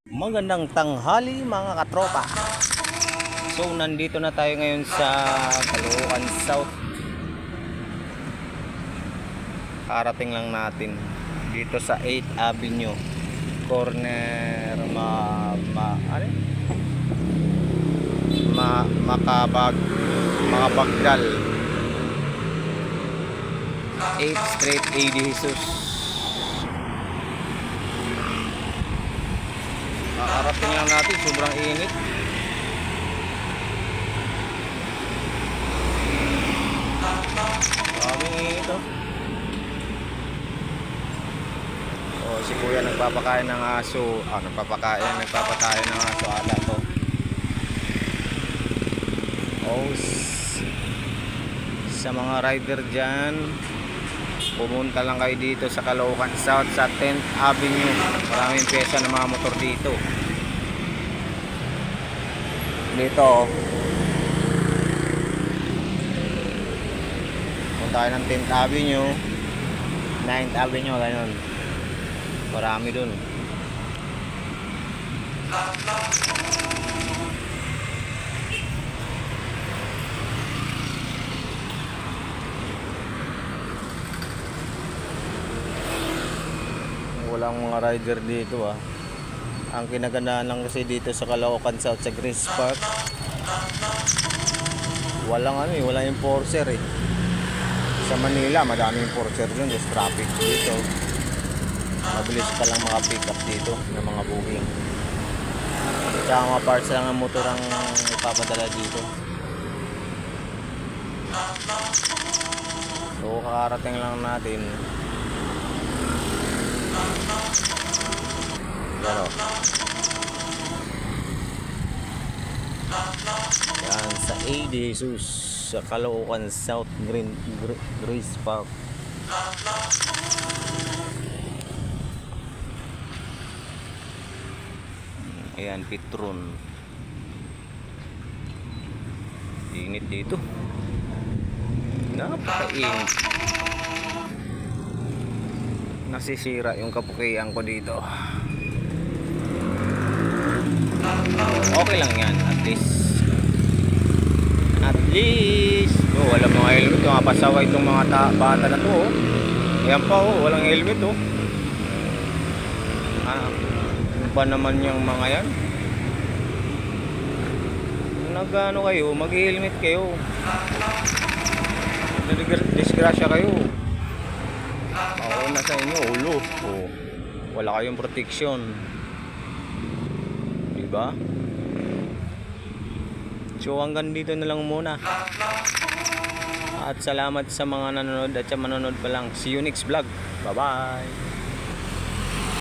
Magandang tanghali mga katropa. So nandito na tayo ngayon sa Caloocan South. Karating lang natin dito sa 8th Avenue corner Makabagdal 8th Street AD Jesus. Kakarating lang natin, sobrang init. Maraming init oh. Oh, si kuya nagpapakain ng aso. Nagpapakain ng aso ata to. Oh, sa mga rider dyan, pumunta lang kayo dito sa Caloocan South sa 10th Avenue. Maraming pyesa ng mga motor dito. Dito punta tayo ng 10th Avenue, 9th Avenue, ganyan. Marami dun. Walang mga rider dito ah. Ang kinagandaan lang kasi dito sa Caloocan South sa Grace Park, walang walang enforcer eh. Sa Manila madaming enforcer dun, just traffic dito. Mabilis ka lang maka-pick up dito ng mga booking. Tsaka mga parts lang ng motor ang ipapadala dito. So kakarating lang natin. Pero yan sa AD Jesus sa Caloocan South Grace Park. Ayan, Petron. Init dito. Napakainit. Nasisira yung kapukian ko dito. Okay lang yan, at least. Oh, walang mga helmet. Mapasaway itong mga bata na to oh. Ayan pa oh, walang helmet oh. Ano ba naman yung mga yan? Nagano kayo, mag-helmet kayo. Disgrasya kayo. Mauna sa inyo, ulo oh. Wala kayong protection, diba? So hanggang dito na lang muna. At salamat sa mga nanonood at sa manonood pa lang. See you next vlog. Bye bye.